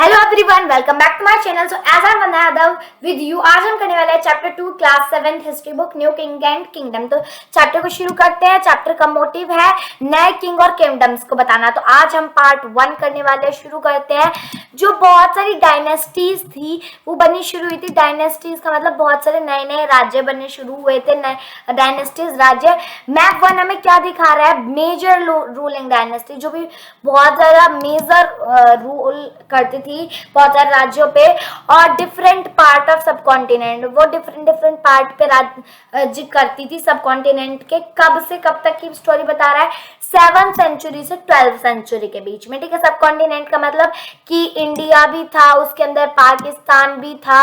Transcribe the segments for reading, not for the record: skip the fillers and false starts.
Hello everyone, welcome back to my channel. So as I बनाया with you, आज हम करने वाले हैं chapter 2 class 7 history book new king and kingdom. तो चैप्टर को शुरू करते हैं। चैप्टर का मोटिव है नए किंग और किंगडम्स को बताना। तो आज हम पार्ट 1 करने वाले हैं। शुरू करते हैं। जो बहुत सारी डायनेस्टीज थी वो बनी शुरू हुई थी। डायनेस्टीज का मतलब बहुत सारे नए नए राज्य बनने शुरू हुए थे, नए डायनेस्टीज राज्य। मैप 1 हमें क्या दिखा रहा है? मेजर रूलिंग डायनेस्टी, जो भी बहुत ज्यादा मेजर रूल करती थी बहुत सारे राज्यों पे, और डिफरेंट पार्ट ऑफ सब कॉन्टिनेंट, वो डिफरेंट पार्ट पे राज्य करती थी सब कॉन्टिनेंट के। कब से कब तक की स्टोरी बता रहा है? 7th सेंचुरी से 12th सेंचुरी के बीच में। ठीक है, सब कॉन्टिनेंट का मतलब कि इंडिया भी था, उसके अंदर पाकिस्तान भी था,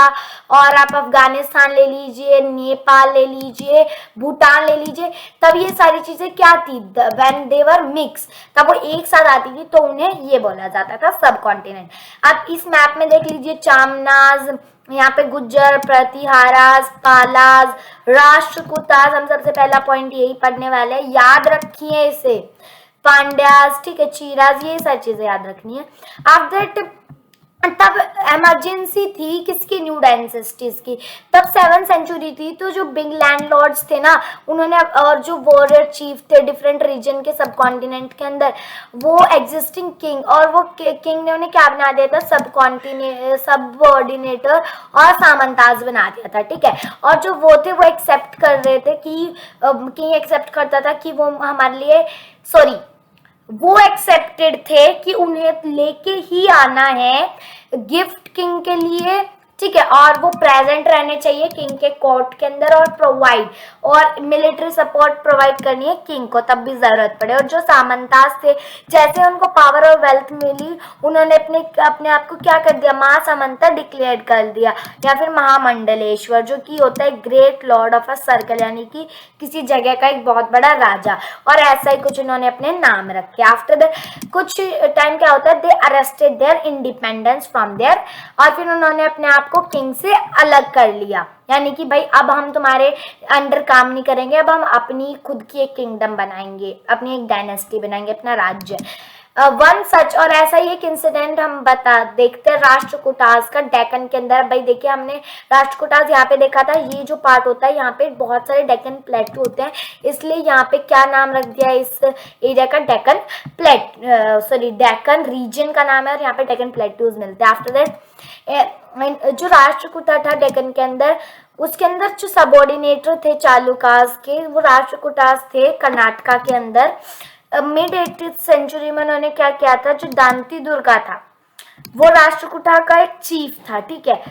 और आप अफगानिस्तान ले लीजिए, नेपाल ले लीजिए, भूटान ले लीजिए। तब ये सारी चीजें क्या थी? व्हेन दे वर मिक्स, तब वो एक साथ आती थी, तो उन्हें ये बोला जाता था सब कॉन्टिनेंट। आप इस मैप में देख लीजिए, चामनाज, यहाँ पे गुज्जर, प्रतिहाराज, पालाज, राष्ट्रकूटाज। हम सबसे पहला पॉइंट यही पढ़ने वाले हैं, याद रखिए इसे। पांड्याज, ठीक है, चीराज, ये सारी चीजें याद रखनी है। आफ्टर दैट तब इमरजेंसी थी किसकी? न्यू डायनेस्टीज की। तब 7th सेंचुरी थी, तो जो बिग लैंडलॉर्ड्स थे ना, उन्होंने, और जो वॉरियर चीफ थे डिफरेंट रीजन के सब कॉन्टिनेंट के अंदर, वो एग्जिस्टिंग किंग, और वो किंग ने उन्हें क्या बना दिया था? सबऑर्डिनेटर और सामंताज बना दिया था। ठीक है, और जो वो थे वो एक्सेप्ट कर रहे थे कि किंग एक्सेप्ट करता था कि वो हमारे लिए, सॉरी, वो एक्सेप्टेड थे कि उन्हें लेके ही आना है गिफ्ट किंग के लिए। ठीक है, और वो प्रेजेंट रहने चाहिए किंग के कोर्ट के अंदर, और प्रोवाइड और मिलिट्री सपोर्ट प्रोवाइड करनी है किंग को तब भी जरूरत पड़े। और जो सामंताज थे, जैसे उनको पावर और वेल्थ मिली, उन्होंने अपने आप को क्या कर दिया? महासामंता डिक्लेयर कर दिया, या फिर महामंडलेश्वर, जो कि होता है great Lord of a circle, यानी कि किसी जगह का एक बहुत बड़ा राजा। और ऐसा ही कुछ उन्होंने अपने नाम रखे। आफ्टर दैट कुछ टाइम क्या होता है? They arrested their independence from there, और फिर उन्होंने अपने आप को किंग से अलग कर लिया, यानी कि भाई अब हम तुम्हारे अंडर काम नहीं करेंगे, अब हम अपनी खुद की एक किंगडम बनाएंगे, अपनी एक डायनेस्टी बनाएंगे, अपना राज्य। वन सच, और ऐसा ही एक इंसिडेंट हम देखते हैं राष्ट्रकूटाज का डेक्कन के अंदर। भाई देखिए, हमने राष्ट्रकूटाज यहाँ पे देखा था। ये जो पार्ट होता है, यहाँ पे बहुत सारे डेक्कन प्लेटू होते हैं, इसलिए यहाँ पे क्या नाम रख दिया इस एरिया का? डेक्कन डेक्कन रीजन का नाम है, और यहाँ पे डेक्कन प्लेटूज मिलते हैं। आफ्टर दैट जो राष्ट्रकूटा था डेक्कन के अंदर, उसके अंदर जो सबऑर्डिनेटर थे चालुकास के, वो राष्ट्रकूटास थे कर्नाटका के अंदर। मिड 8th सेंचुरी में उन्होंने क्या किया था? जो दांती दुर्गा था, वो राष्ट्रकूटा का एक चीफ था। ठीक है,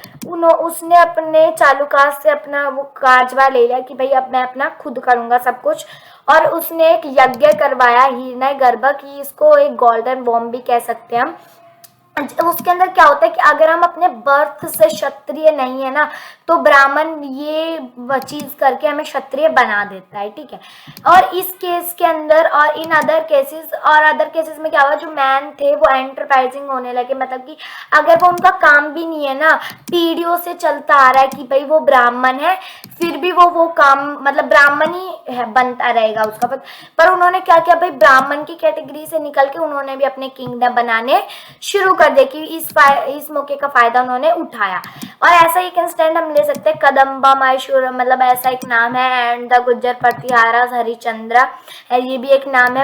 उसने अपने चालुकास से अपना वो कारजवा ले लिया कि भाई अब मैं अपना खुद करूंगा सब कुछ, और उसने एक यज्ञ करवाया हिरण्य गर्भ की, इसको एक गोल्डन बॉम्ब भी कह सकते हैं हम। उसके अंदर क्या होता है कि अगर हम अपने बर्थ से क्षत्रिय नहीं है ना, तो ब्राह्मण ये चीज करके हमें क्षत्रिय बना देता है। ठीक है, और इस केस के अंदर और इन अदर केसेस में क्या हुआ? जो मैन थे वो एंटरप्राइजिंग होने लगे, मतलब कि अगर वो उनका काम भी नहीं है ना, पीढ़ियों से चलता आ रहा है कि भाई वो ब्राह्मण है, फिर भी वो काम मतलब ब्राह्मण ही है, बनता रहेगा उसका। पर उन्होंने क्या किया? भाई ब्राह्मण की कैटेगरी से निकल के उन्होंने भी अपने किंगडम बनाने शुरू कर दिए, कि इस मौके का फायदा उन्होंने उठाया। और ऐसा एक इंसिडेंट हम ले सकते हैं, कदम्बा मैसूर, मतलब ऐसा एक नाम है, एंड द गुज्जर प्रतिहाराज हरिचंद्र, ये भी एक नाम है।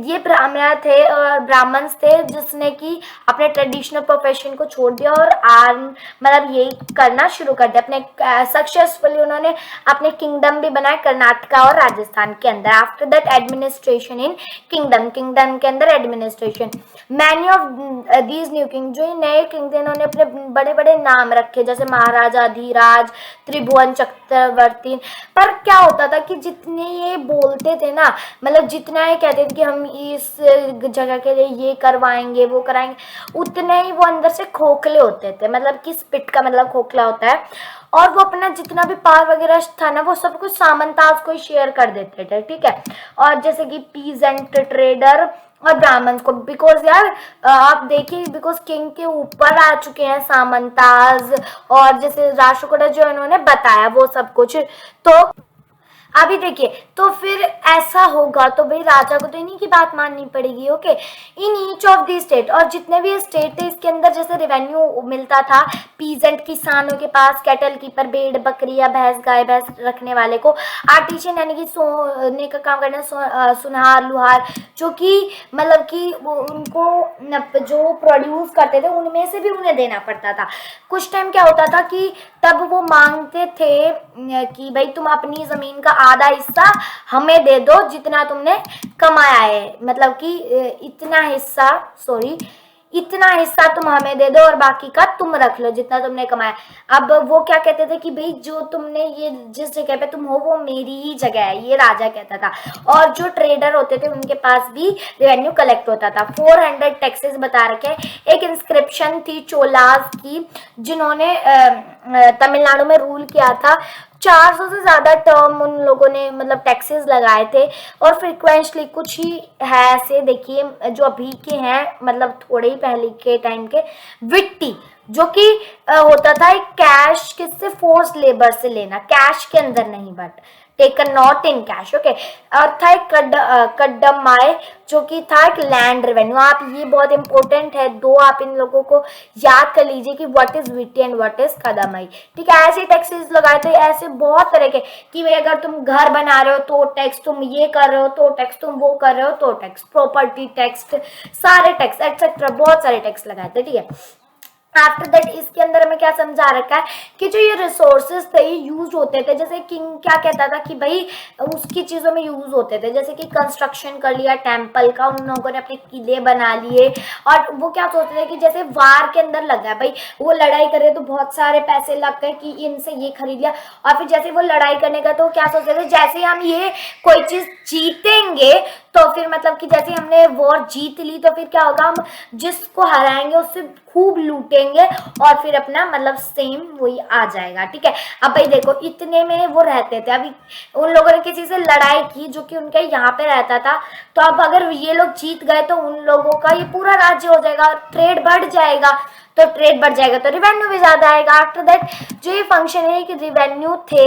ये ब्राह्मण थे जिसने कि अपने ट्रेडिशनल प्रोफेशन को छोड़ दिया और आर्म मतलब यही करना शुरू कर दिया। अपने सक्सेसफुली उन्होंने अपने किंगडम भी बनाए कर्नाटका और राजस्थान के अंदर। After that administration in kingdom के अंदर administration. Many of these new king, जो नए किंग थे, इन्होंने अपने बड़े बड़े नाम रखे, जैसे महाराजा धीराज, त्रिभुवन चक्रवर्ती। पर क्या होता था कि जितने ये बोलते थे ना, मतलब जितना ये कहते थे कि हम इस जगह के लिए ये करवाएंगे वो कराएंगे, उतने ही वो अंदर से खोखले होते थे। मतलब कि स्पिट का मतलब खोखला होता है, और वो अपना जितना भी पावर वगैरह था ना, वो सब कुछ सामंताज को ही शेयर कर देते थे। ठीक है, और जैसे कि पीजेंट, ट्रेडर और ब्राह्मण को, बिकॉज यार आप देखिए, बिकॉज किंग के ऊपर आ चुके हैं सामंताज, और जैसे राष्ट्रकूटा जो इन्होंने बताया वो सब कुछ। तो अभी देखिए, तो फिर ऐसा होगा तो भाई राजा को तो इन्हीं की बात माननी पड़ेगी। Okay, in each of the state, और जितने भी स्टेट है इसके अंदर, जैसे रेवेन्यू मिलता था पीजेंट किसानों के पास, कैटल कीपर भेड़ बकरी या भैंस गाय भैंस रखने वाले को, आर्टिशियन यानी कि सोने का काम करने सुनार लुहार, जो कि मतलब कि उनको जो प्रोड्यूस करते थे उनमें से भी उन्हें देना पड़ता था। कुछ टाइम क्या होता था कि तब वो मांगते थे कि भाई तुम अपनी जमीन का आधा हिस्सा हमें दे दो जितना तुमने कमाया है, मतलब कि इतना हिस्सा तुम हमें दे दो और बाकी का तुम रख लो जितना तुमने कमाया। अब वो क्या कहते थे कि भाई जो तुमने ये जिस जगह पे तुम हो वो मेरी ही जगह है, ये राजा कहता था। और जो ट्रेडर होते थे उनके पास भी रेवेन्यू कलेक्ट होता था। 400 टैक्सेस बता रखे। एक इंस्क्रिप्शन थी चोलास की जिन्होंने तमिलनाडु में रूल किया था। 400 से ज्यादा टर्म उन लोगों ने मतलब टैक्सेस लगाए थे। और फ्रिक्वेंटली कुछ ही है ऐसे, देखिए जो अभी के हैं मतलब थोड़े ही पहले के टाइम के, विट्टी जो कि होता था एक कैश किससे, फोर्स लेबर से लेना, कैश के अंदर नहीं but taken not in cash, okay. और था एक कड्डमाई जो कि था एक लैंड रेवेन्यू। आप ये बहुत इंपॉर्टेंट है, दो आप इन लोगों को याद कर लीजिए कि what is witty and what is कदमाई, ठीक है। ऐसे टैक्सेस लगाए थे, ऐसे बहुत तरह के कि भाई अगर तुम घर बना रहे हो तो टैक्स, तुम ये कर रहे हो तो टैक्स, तुम वो कर रहे हो तो टैक्स, प्रॉपर्टी टैक्स, सारे टैक्स एक्सेट्रा, बहुत सारे टैक्स लगाए थे, ठीक है। आफ्टर दैट इसके अंदर हमें क्या समझा रखा है कि जो ये रिसोर्सेज थे ये यूज होते थे, जैसे किंग क्या कहता था कि भाई उसकी चीजों में यूज होते थे, जैसे कि कंस्ट्रक्शन कर लिया टेम्पल का, उन लोगों ने अपने किले बना लिए। और वो क्या सोचते थे कि जैसे वार के अंदर लगा है भाई, वो लड़ाई करे तो बहुत सारे पैसे लग गए कि इनसे ये खरीद लिया। और फिर जैसे वो लड़ाई करने का तो क्या सोचते थे, जैसे हम ये कोई चीज जीतेंगे तो फिर मतलब कि जैसे हमने वॉर जीत ली तो फिर क्या होगा, हम जिसको हराएंगे उससे खूब लूटेंगे और फिर अपना मतलब सेम वही आ जाएगा, ठीक है। अब भाई देखो इतने में वो रहते थे, अभी उन लोगों ने किसी से लड़ाई की जो कि उनके यहाँ पे रहता था, तो अब अगर ये लोग जीत गए तो उन लोगों का ये पूरा राज्य हो जाएगा, ट्रेड बढ़ जाएगा, तो ट्रेड बढ़ जाएगा तो रिवेन्यू भी ज्यादा आएगा। आफ्टर दैट जो ये फंक्शन है कि रिवेन्यू थे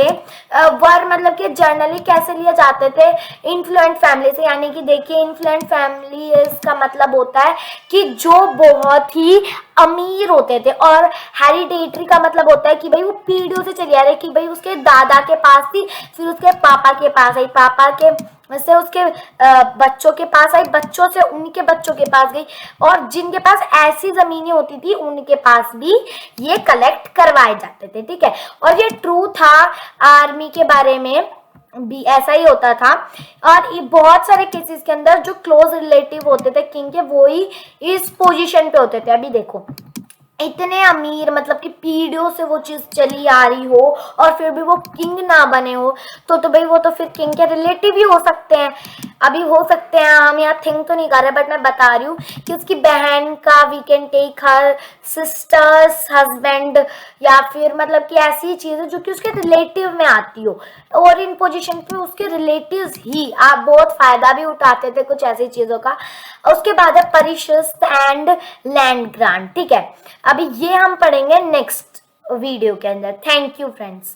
वर मतलब कि जर्नली कैसे लिए जाते थे, इन्फ्लुएंट फैमिली से, यानी कि देखिए इन्फ्लुएंट फैमिली इसका मतलब होता है कि जो बहुत ही अमीर होते थे, और हेरिडेटरी का मतलब होता है कि भाई वो पीढ़ियों से चली आ रही, कि भाई उसके दादा के पास थी, फिर उसके पापा के पास आई, पापा के से उसके बच्चों के पास आई, बच्चों से उनके बच्चों के पास गई, और जिनके पास ऐसी जमीनें होती थी उनके पास भी ये कलेक्ट करवाए जाते थे, ठीक है। और ये ट्रू था आर्मी के बारे में भी ऐसा ही होता था। और ये बहुत सारे केसेस के अंदर जो क्लोज रिलेटिव होते थे किंग के वो ही इस पोजीशन पे होते थे। अभी देखो इतने अमीर मतलब कि पीढ़ियों से वो चीज चली आ रही हो और फिर भी वो किंग ना बने हो, तो भाई वो तो फिर किंग के रिलेटिव ही हो सकते हैं। अभी हो सकते हैं, हम यहाँ थिंक तो नहीं कर रहे बट मैं बता रही हूँ कि उसकी बहन का, we can take her sister's husband, या फिर मतलब कि ऐसी चीजें जो कि उसके रिलेटिव में आती हो, और इन पोजीशन पे उसके रिलेटिव्स ही आप बहुत फायदा भी उठाते थे कुछ ऐसी चीजों का। उसके बाद है परिशिष्ट एंड लैंड ग्रांट, ठीक है। अभी ये हम पढ़ेंगे नेक्स्ट वीडियो के अंदर। Thank you friends.